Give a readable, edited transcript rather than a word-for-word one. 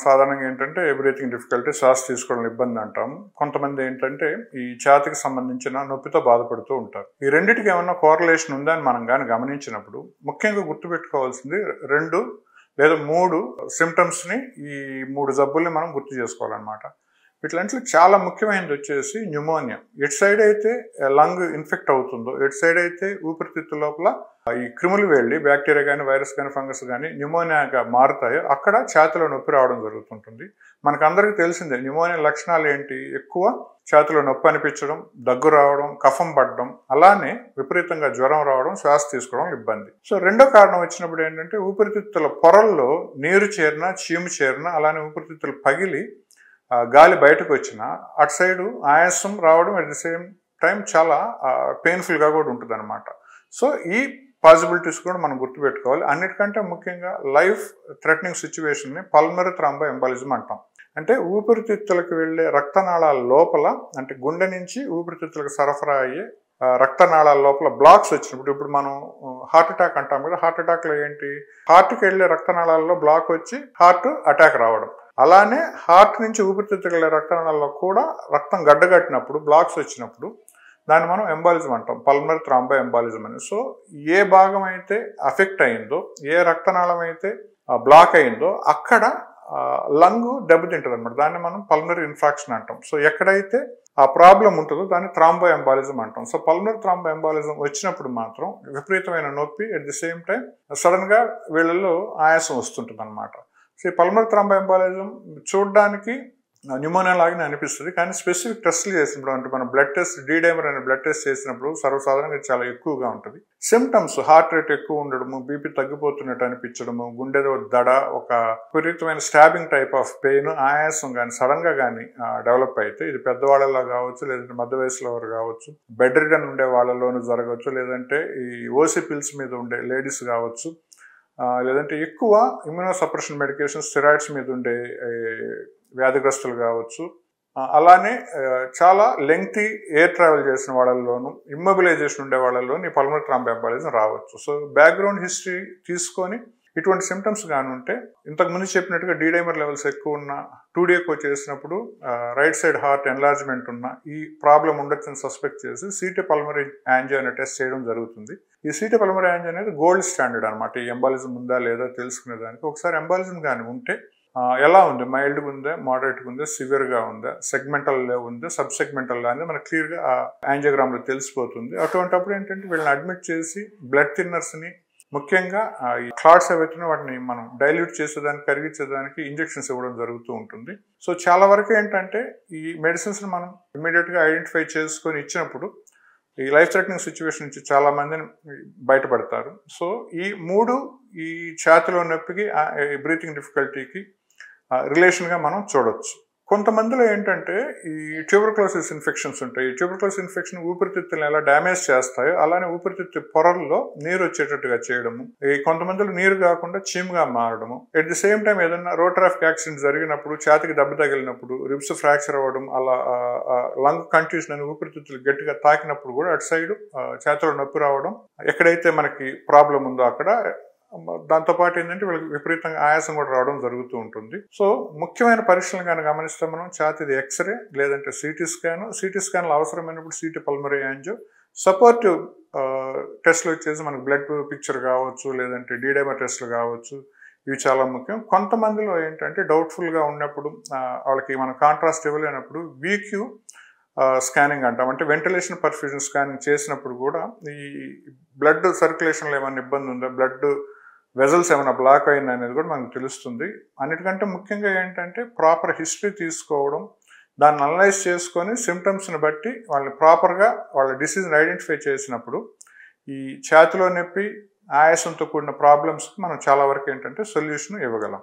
సాధారణంగా ఏంటంటే breathing difficulty, శ్వాస తీసుకోవడం ఇబ్బంది అంటాం. కొంతమంది ఏంటంటే ఈ ఛాతీకి సంబంధించిన నొప్పితో బాధపడుతూ ఉంటారు. ఈ రెండింటికి ఏమన్నా కోరిలేషన్ ఉందా అని మనం కానీ గమనించినప్పుడు ముఖ్యంగా గుర్తుపెట్టుకోవాల్సింది 2 లేదా 3 సిమ్టమ్స్ని, ఈ 3 జబ్బుల్ని మనం గుర్తు చేసుకోవాలన్నమాట. వీటిలో చాలా ముఖ్యమైనది వచ్చేసి న్యూమోనియా. ఎటు సైడ్ అయితే లంగ్ ఇన్ఫెక్ట్ అవుతుందో, ఎటు సైడ్ అయితే ఊపిరితిత్తుల లోపల ఈ క్రిములు వెళ్ళి బ్యాక్టీరియా కానీ, వైరస్ కానీ, ఫంగస్ కానీ న్యూమోనియాగా మారుతాయో అక్కడ ఛాతీలో నొప్పి రావడం జరుగుతుంటుంది. మనకందరికీ తెలిసిందే న్యూమోనియా లక్షణాలు ఏంటి? ఎక్కువ ఛాతీలో నొప్పి అనిపించడం, దగ్గు రావడం, కఫం పడడం, అలానే విపరీతంగా జ్వరం రావడం, శ్వాస తీసుకోవడం ఇబ్బంది. సో రెండో కారణం వచ్చినప్పుడు ఏంటంటే ఊపిరితిత్తుల పొరల్లో నీరు చేరినా, చీము చేరినా, అలానే ఊపిరితిత్తులు పగిలి గాలి బయటకు వచ్చిన అటు సైడు ఆయాసం రావడం, అట్ ది సేమ్ టైం చాలా పెయిన్ఫుల్గా కూడా ఉంటుంది అనమాట. సో ఈ పాసిబిలిటీస్ కూడా మనం గుర్తుపెట్టుకోవాలి. అన్నిటికంటే ముఖ్యంగా లైఫ్ థ్రెటనింగ్ సిచ్యువేషన్ని పల్మనరీ థ్రాంబో ఎంబాలిజం అంటాం. అంటే ఊపిరితిత్తులకు వెళ్ళే రక్తనాళాల లోపల, అంటే గుండె నుంచి ఊపిరితిత్తులకు సరఫరా అయ్యే రక్తనాళాల లోపల బ్లాక్స్ వచ్చినప్పుడు, ఇప్పుడు మనం హార్ట్ అటాక్ అంటాం కదా, హార్ట్ అటాక్లో ఏంటి? హార్ట్కి వెళ్ళే రక్తనాళాల్లో బ్లాక్ వచ్చి హార్ట్ అటాక్ రావడం. అలానే హార్ట్ నుంచి ఊపిరితిత్తుకు వెళ్ళే రక్తనాళాల్లో కూడా రక్తం గడ్డగట్టినప్పుడు, బ్లాక్స్ వచ్చినప్పుడు దాన్ని మనం ఎంబాలిజం అంటాం, పల్మనరీ థ్రాంబో ఎంబాలిజం అని. సో ఏ భాగం అయితే అఫెక్ట్ అయిందో, ఏ రక్తనాళం అయితే బ్లాక్ అయిందో అక్కడ లంగ్ దెబ్బతింటుంది అనమాట. దాన్ని మనం పల్మనరీ ఇన్ఫాక్షన్ అంటాం. సో ఎక్కడైతే ఆ ప్రాబ్లం ఉంటుందో దాన్ని థ్రాంబో ఎంబాలిజం అంటాం. సో పల్మనరీ థ్రాంబో ఎంబాలిజం వచ్చినప్పుడు మాత్రం విపరీతమైన నొప్పి, అట్ ది సేమ్ టైం సడన్గా వీళ్ళల్లో ఆయాసం వస్తుంటుంది అనమాట. సో ఈ పల్మనరీ థ్రాంబో ఎంబాలిజం చూడడానికి న్యూమోనియా లాగానే అనిపిస్తుంది, కానీ స్పెసిఫిక్ టెస్ట్లు చేసినప్పుడు, అంటే మనం బ్లడ్ టెస్ట్, డీడైమర్ అనే బ్లడ్ టెస్ట్ చేసినప్పుడు సర్వసాధారణంగా చాలా ఎక్కువగా ఉంటుంది. సిమ్టమ్స్ హార్ట్ రేట్ ఎక్కువ ఉండడము, బీపీ తగ్గిపోతున్నట్టు అనిపించడము, గుండెలో దడ, ఒక విపరీతమైన స్టాబింగ్ టైప్ ఆఫ్ పెయిన్, ఆయాసం కానీ సడన్గా కానీ డెవలప్ అయితే, ఇది పెద్దవాళ్ళలో కావచ్చు, లేదంటే మధ్య వయసులో వారు కావచ్చు, బెడ్ రిడన్ ఉండే వాళ్ళలోనూ జరగవచ్చు, లేదంటే ఈ ఓసీ పిల్స్ మీద ఉండే లేడీస్ కావచ్చు, లేదంటే ఎక్కువ ఇమ్యూనో సప్రెషన్ మెడికేషన్, స్టెరాయిడ్స్ మీద ఉండే వ్యాధిగ్రస్తులు కావచ్చు, అలానే చాలా లెంగ్తీ ఎయిర్ ట్రావెల్ చేసిన వాళ్ళల్లోనూ, ఇమ్మొబిలైజేషన్ ఉండే వాళ్ళలోనూ ఈ పల్మనరీ థ్రాంబో ఎంబాలిజం రావచ్చు. సో బ్యాక్గ్రౌండ్ హిస్టరీ తీసుకొని ఇటువంటి సిమ్టమ్స్ కానీ ఉంటే, ఇంతకుముందు చెప్పినట్టుగా డీడైమర్ లెవెల్స్ ఎక్కువ ఉన్న, 2D ఎక్కువ చేసినప్పుడు, రైట్ సైడ్ హార్ట్ ఎన్లార్జ్మెంట్ ఉన్న ఈ ప్రాబ్లం ఉండొచ్చని సస్పెక్ట్ చేసి సిటీ పల్మనరీ యాంజియో అనే టెస్ట్ చేయడం జరుగుతుంది. ఈ సిటీ పల్మనరీ యాంజియో అనేది గోల్డ్ స్టాండర్డ్ అనమాట. ఈ ఎంబాలిజం ఉందా లేదా తెలుసుకునేదానికి. ఒకసారి ఎంబాలిజం కానీ ఉంటే ఎలా ఉంది, మైల్డ్గా ఉందా, మోడరేట్గా ఉందా, సివియర్గా ఉందా, సెగ్మెంటల్లో ఉందా, సబ్ సెగ్మెంటల్లో అనేది మనకు క్లియర్గా ఆ యాంజియోగ్రామ్లో తెలిసిపోతుంది. అటువంటిప్పుడు ఏంటంటే వీళ్ళని అడ్మిట్ చేసి బ్లడ్ థిన్నర్స్ని, ముఖ్యంగా ఈ క్లాట్స్ ఏవైతే వాటిని మనం డైల్యూట్ చేసేదానికి, కరిగించేదానికి ఇంజెక్షన్స్ ఇవ్వడం జరుగుతూ ఉంటుంది. సో చాలా వరకు ఏంటంటే ఈ మెడిసిన్స్ని మనం ఇమీడియట్గా ఐడెంటిఫై చేసుకొని ఇచ్చినప్పుడు ఈ లైఫ్ థ్రెటనింగ్ సిచ్యువేషన్ నుంచి చాలా మందిని బయటపడతారు. సో ఈ 3 ఈ ఛాతీలో నొప్పికి, బ్రీతింగ్ డిఫికల్టీకి రిలేషన్గా మనం చూడొచ్చు. కొంతమందిలో ఏంటంటే ఈ ట్యూబర్క్లోసిస్ ఇన్ఫెక్షన్స్ ఉంటాయి. ఈ ట్యూబర్క్లోసిస్ ఇన్ఫెక్షన్ ఊపిరితిత్తులను ఎలా డ్యామేజ్ చేస్తాయో అలానే ఊపిరితిత్తు పొరల్లో నీరు వచ్చేటట్టుగా చేయడము, ఈ కొంతమందిలో నీరు కాకుండా చీమ్గా మారడము, ఎట్ ది సేమ్ టైం ఏదైనా రోడ్ ట్రాఫిక్ యాక్సిడెంట్ జరిగినప్పుడు, ఛాతీకి దెబ్బ తగిలినప్పుడు రిబ్స్ ఫ్రాక్చర్ అవ్వడం, అలా లంగ్ కంట్యూషన్ అని ఊపిరితిత్తులు గట్టిగా తాకినప్పుడు కూడా అటు సైడ్ ఛాతీలో నొప్పి రావడం, ఎక్కడైతే మనకి ప్రాబ్లం ఉందో అక్కడ. దాంతోపాటు ఏంటంటే వీళ్ళకి విపరీతంగా ఆయాసం కూడా రావడం జరుగుతూ ఉంటుంది. సో ముఖ్యమైన పరీక్షలు కానీ గమనిస్తే మనం ఛాతీది ఎక్స్రే, లేదంటే సిటీ స్కాన్లు అవసరమైనప్పుడు సిటీ పల్మనరీ యాంజియో, సపోర్టివ్ టెస్ట్లు వచ్చేసి మనకు బ్లడ్ పిక్చర్ కావచ్చు, లేదంటే డీడైమర్ టెస్ట్లు కావచ్చు, ఇవి చాలా ముఖ్యం. కొంతమందిలో ఏంటంటే డౌట్ఫుల్గా ఉన్నప్పుడు, వాళ్ళకి మనం కాంట్రాస్ట్ ఇవ్వలేనప్పుడు వీక్యూ స్కానింగ్ అంటాం. అంటే వెంటిలేషన్ పర్ఫ్యూజన్ స్కానింగ్ చేసినప్పుడు కూడా ఈ బ్లడ్ సర్క్యులేషన్లో ఏమైనా ఇబ్బంది ఉందా, బ్లడ్ వెజల్స్ ఏమైనా బ్లాక్ అయింది అనేది కూడా మనకు తెలుస్తుంది. అన్నిటికంటే ముఖ్యంగా ఏంటంటే ప్రాపర్ హిస్టరీ తీసుకోవడం, దాన్ని అనలైజ్ చేసుకొని సిమ్టమ్స్ని బట్టి వాళ్ళని ప్రాపర్గా వాళ్ళ డిసీజ్ని ఐడెంటిఫై చేసినప్పుడు ఈ ఛాతీలో నొప్పి, ఆయాసంతో కూడిన ప్రాబ్లమ్స్కి మనం చాలా వరకు ఏంటంటే సొల్యూషన్ ఇవ్వగలం.